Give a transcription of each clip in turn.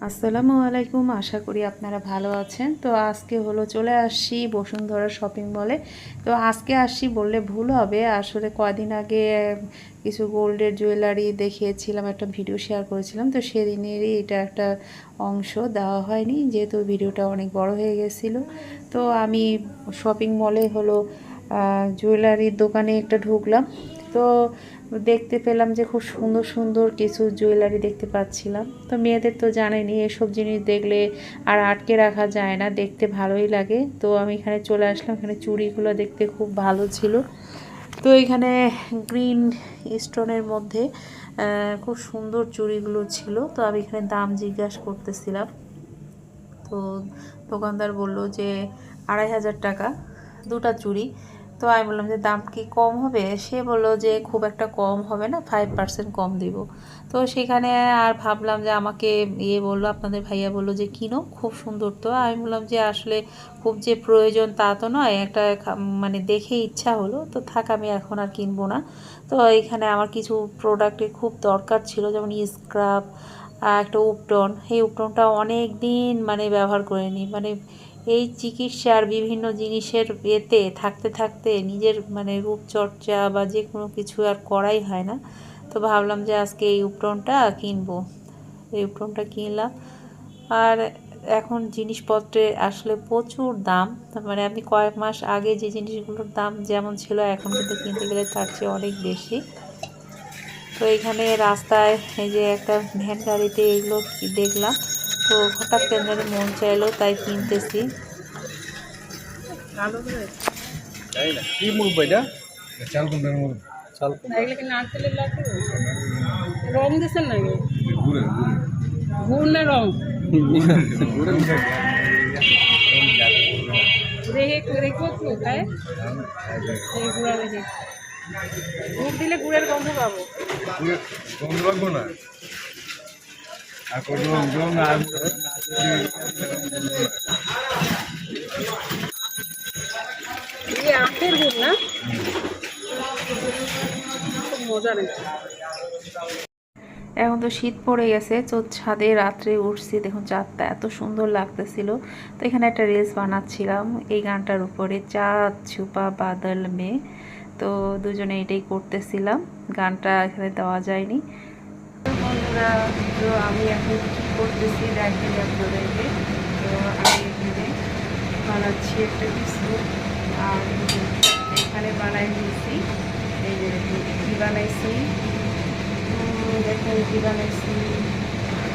আসসালামু আলাইকুম। আশা করি আপনারা ভালো আছেন। তো আজকে হলো চলে আসছি বসুন্ধরা শপিং মলে। তো আজকে আসছি বললে ভুল হবে, আসলে কয়দিন আগে কিছু গোল্ডের জুয়েলারি দেখিয়েছিলাম, একটা ভিডিও শেয়ার করেছিলাম। তো সেদিনেরই এটা একটা অংশ দেওয়া হয়নি, যেহেতু ভিডিওটা অনেক বড় হয়ে গেছিলো। তো আমি শপিং মলে হলো জুয়েলারির দোকানে একটা ঢুকলাম। তো দেখতে পেলাম যে খুব সুন্দর সুন্দর কিছু জুয়েলারি দেখতে পাচ্ছিলাম। তো মেয়েদের তো জানেনই, এসব জিনিস দেখলে আর আটকে রাখা যায় না, দেখতে ভালোই লাগে। তো আমি এখানে চলে আসলাম, এখানে চুড়িগুলো দেখতে খুব ভালো ছিল। তো এখানে গ্রিন স্টোনের মধ্যে খুব সুন্দর চুড়িগুলো ছিল। তো আমি এখানে দাম জিজ্ঞাসা করতেছিলাম। তো দোকানদার বলল যে 2500 টাকা দুটা চুড়ি। তো আমি বললাম যে দাম কি কম হবে? সে বলল যে খুব একটা কম হবে না, 5% কম দিব। তো সেখানে আর ভাবলাম যে আমাকে বললো, আপনাদের ভাইয়া বললো যে কিনো, খুব সুন্দর। তো আমি বললাম যে আসলে খুব যে প্রয়োজন তা তো নয়, একটা মানে দেখে ইচ্ছা হলো, তো থাক আমি এখন আর কিনবো না। তো এখানে আমার কিছু প্রোডাক্টের খুব দরকার ছিল, যেমন স্ক্রাব, একটা উপটন। এই উপটনটা অনেক দিন মানে ব্যবহার করিনি, মানে এই চিকিৎসার বিভিন্ন জিনিসের এতে থাকতে থাকতে নিজের মানে রূপচর্চা বা যে কোনো কিছু আর করাই হয় না। তো ভাবলাম যে আজকে এই উপটনটা কিনবো, এই উপটনটা কিনলাম। আর এখন জিনিসপত্রে আসলে প্রচুর দাম, মানে আমি কয়েক মাস আগে যে জিনিসগুলোর দাম যেমন ছিল, এখন কিন্তু কিনতে গেলে তার চেয়ে অনেক বেশি। তো এখানে রাস্তায় এই যে একটা ভ্যান গাড়িতে এগুলো দেখলাম, তো হঠাৎ কেন জানি মন চাইলো, তাই কিনতেছি। কি মুভ এটা? চাল কোনটার মুভ? চাল এগুলো কি নারকেলের লাড্ডু? রং দিছেন নাকি? গুড় না রং? দেখে দেখো একটু খায়, এই গুড়া দেখে। গুড় দিলে গুড়ের গন্ধ পাবো। গন্ধ লাগবো না। আর কোনো রং আর এই আখের গুড় না, খুব মজা নেই। এখন তো শীত পড়ে গেছে, তো ছাদে রাত্রে উঠছি, দেখুন চাঁদটা এত সুন্দর লাগতেছিল। তো এখানে একটা রিলস বানাচ্ছিলাম এই গানটার উপরে, চাঁদ ছুপা বাদল মে। তো দুজনে এটাই করতেছিলাম, গানটা এখানে দেওয়া যায়নি। বন্ধুরা, তো আমি এখন কি করতেছি দেখেন আপনাদেরকে। তো আমি এখানে বানাচ্ছি একটা বিস্কুট, আর এখানে বানাই নিয়েছি, এই যে কি বানাইছি দেখেন কি বানাইছি।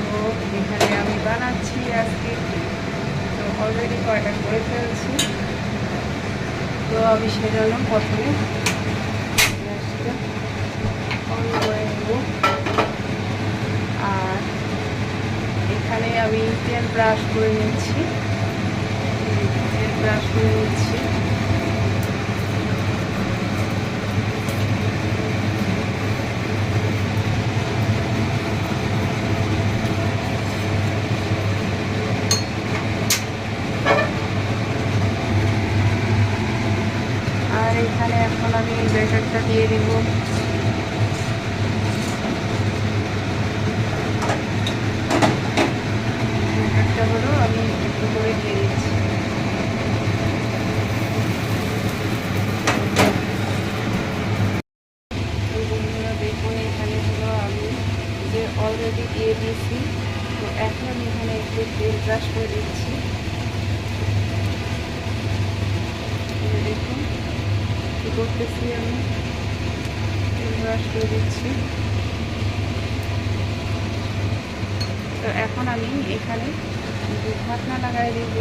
তো এখানে আমি বানাচ্ছি আজকে, তো অলরেডি কয়টা করে ফেলছি। তো আমি সেজন্য প্রথমে গ্যাসটা অন করে নেব। আর এখানে আমি তেল ব্রাশ করে নিচ্ছি, তেল ব্রাশ করে নিচ্ছি। আর এখানে এখন আমি ব্যাটারটা দিয়ে দিব। ব্যাটারটা হলো আমি একটু করে দিয়ে দিচ্ছি। বন্ধুরা দেখুন, এখানে হলো আমি যে অলরেডি দিয়ে দিয়েছি। তো এখন আমি এখানে একটু তেল ব্রাশ করে দিচ্ছি। দেখুন কী করতেছি, আমি তেল ব্রাশ করে দিচ্ছি। তো এখন আমি এখানে ঢাকনা লাগাই দিব,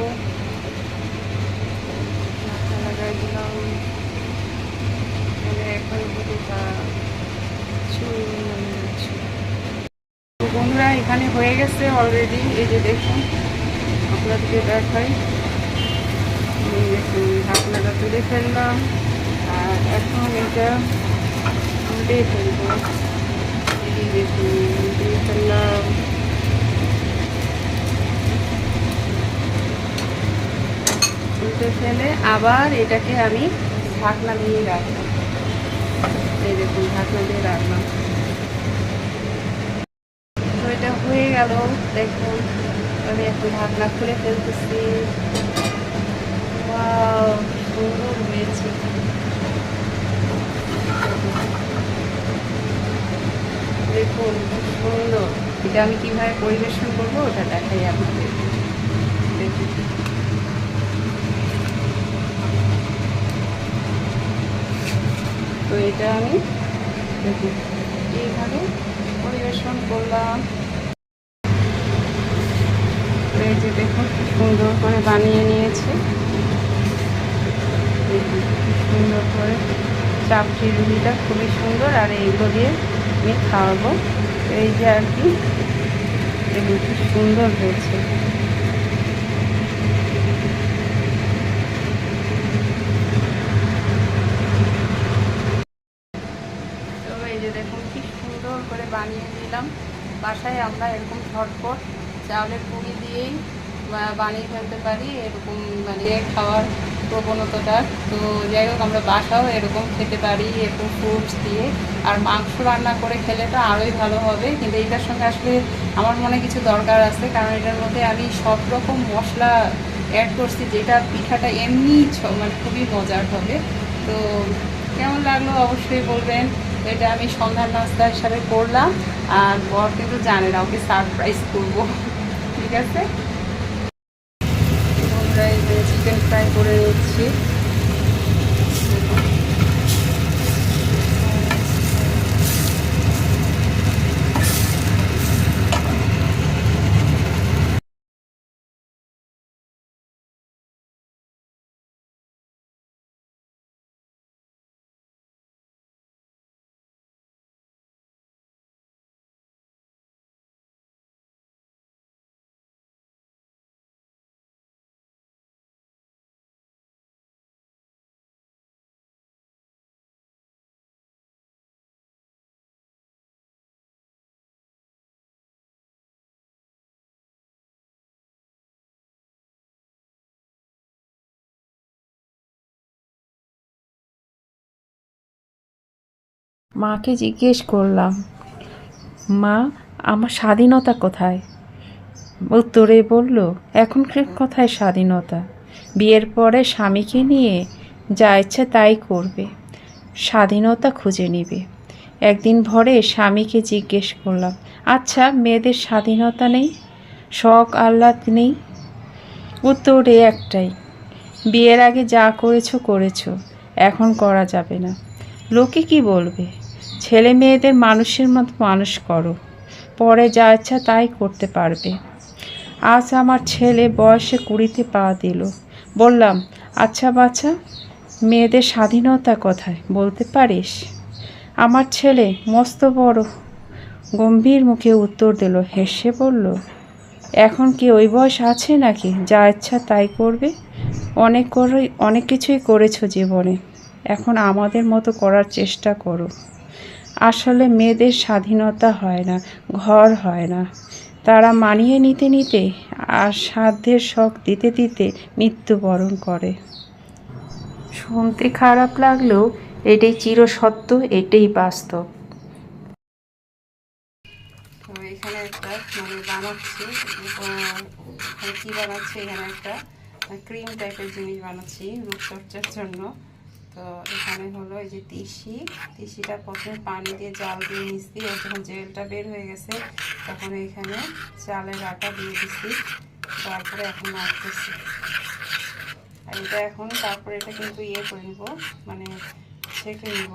ঢাকনা লাগাই দিলাম। মানে এখন বন্ধুরা এখানে হয়ে গেছে অলরেডি, এই যে দেখুন আপনাদেরকে দেখাই। দেখুন ঢাকনাটা তুলে ফেললাম, আর এখন এটা উল্টে ফেলবো। এই দেখুন উল্টে ফেললাম। উল্টে ফেলে আবার এটাকে আমি ঢাকনা দিয়ে রাখলাম। এই দেখুন ঢাকনা দিয়ে রাখলাম। তো এটা হয়ে গেল, দেখুন আমি এখন ঢাকনা খুলে ফেলতেছি। ওয়াও, সুন্দর হয়েছে। দেখুন খুব সুন্দর। এটা আমি কিভাবে পরিবেশন করবো ওটা দেখাই আপনাদের। দেখুন তো এটা আমি দেখুন এইভাবে পরিবেশন করলাম। তো এই যে দেখুন সুন্দর করে বানিয়ে নিয়েছে। দেখুন খুব সুন্দর করে চাপটি রুটিটা খুবই সুন্দর। আর এইগুলো দিয়ে আমি খাওয়াবো। এই যে আর কি, দেখুন খুব সুন্দর হয়েছে। তো এই যে দেখুন কি সুন্দর করে বানিয়ে নিলাম। বাসায় আমরা এরকম ঝটপট চাউলের পুরি দিয়েই বানিয়ে ফেলতে পারি এরকম বানিয়ে খাওয়ার প্রবণতাটা। তো যাই হোক আমরা বাসাও এরকম খেতে পারি এরকম ফ্রুটস দিয়ে। আর মাংস রান্না করে খেলে তো আরোই ভালো হবে, কিন্তু এটার সঙ্গে আসলে আমার মনে কিছু দরকার আছে, কারণ এটার মধ্যে আমি সব রকম মশলা অ্যাড করছি, যেটা পিঠাটা এমনি মানে খুবই মজার হবে। তো কেমন লাগলো অবশ্যই বলবেন। এটা আমি সন্ধ্যার নাস্তা হিসাবে করলাম। আর বর কিন্তু জানে না, ওকে সারপ্রাইজ করবো। ঠিক আছে, চিকেন ফ্রাই করে নিচ্ছি। মাকে জিজ্ঞেস করলাম, মা আমার স্বাধীনতা কোথায়? উত্তরে বলল, এখনকার কথায় স্বাধীনতা? বিয়ের পরে স্বামীকে নিয়ে যা ইচ্ছে তাই করবে, স্বাধীনতা খুঁজে নিবে। একদিন ভোরে স্বামীকে জিজ্ঞেস করলাম, আচ্ছা মেয়েদের স্বাধীনতা নেই, শখ আহ্লাদ নেই? উত্তরে একটাই, বিয়ের আগে যা করেছো করেছো, এখন করা যাবে না। লোকে কি বলবে? ছেলে মেয়েদের মানুষের মতো মানুষ করো, পরে যা ইচ্ছা তাই করতে পারবে। আজ আমার ছেলে বয়সে 20-তে পা দিল। বললাম, আচ্ছা বাচ্চা, মেয়েদের স্বাধীনতা কোথায় বলতে পারিস? আমার ছেলে মস্ত বড় গম্ভীর মুখে উত্তর দিল, হেসে বলল, এখন কি ওই বয়স আছে নাকি যা ইচ্ছা তাই করবে? অনেক কিছুই করেছো জীবনে, এখন আমাদের মতো করার চেষ্টা করো। আসলে মেয়েদের স্বাধীনতা হয় না, ঘর হয় না। তারা মানিয়ে নিতে নিতে আর সাধ্যের শখ দিতে দিতে মৃত্যুবরণ করে। শুনতে খারাপ লাগলেও এটাই চিরসত্য, এটাই বাস্তব। তো এখানে একটা বানাচ্ছি, কী বানাচ্ছি, এখানে একটা ক্রিম টাইপের জিনিস বানাচ্ছি রূপচর্চার জন্য। তো এখানে হলো এই যে তিসিটা প্রথমে পানি দিয়ে জাল দিয়ে নিচ্ছি, আর যখন জেলটা বের হয়ে গেছে তখন এখানে চালের আটা দিয়ে দিচ্ছি, তারপরে এখন নাড়তেছি। আর এটা এখন তারপরে এটা কিন্তু ইয়ে করে নিব, মানে ছেঁকে নিব।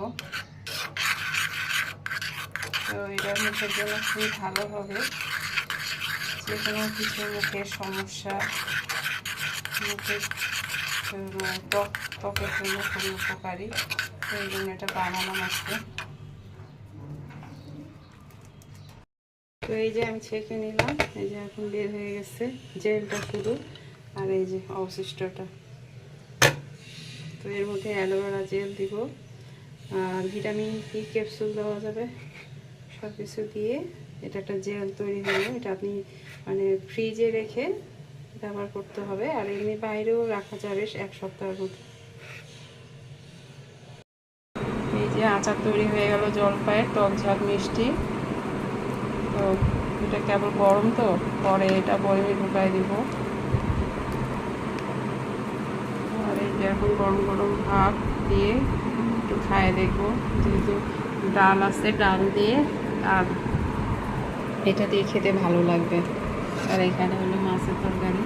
তো এটা মুখের জন্য খুবই ভালো হবে, যে কোনো কিছু মুখের সমস্যা, মুখের ত্বকের জন্য খুবই উপকারী। তো এই জন্য এটা বানানো আছে। তো এই যে আমি ছেঁকে নিলাম, এই যে এখন বের হয়ে গেছে জেলটা শুধু, আর এই যে অবশিষ্টটা। তো এর মধ্যে অ্যালোভেরা জেল দিব, আর ভিটামিন ই ক্যাপসুল দেওয়া যাবে, সব কিছু দিয়ে এটা একটা জেল তৈরি হলো। এটা আপনি মানে ফ্রিজে রেখে ব্যবহার করতে হবে, আর এমনি বাইরেও রাখা যাবে 1 সপ্তাহের মতো। এই যে আচার তৈরি হয়ে গেল, জলপাইয়ের টক ঝাল মিষ্টি। তো এটা কেবল গরম তো, পরে এটা বয়মে ঢুকাই দিব। আর এই যে এখন গরম গরম ভাত দিয়ে একটু খাইয়ে দেখবো, যেহেতু ডাল আছে, ডাল দিয়ে আর এটা দিয়ে খেতে ভালো লাগবে। আর এখানে হলো মাছের তরকারি।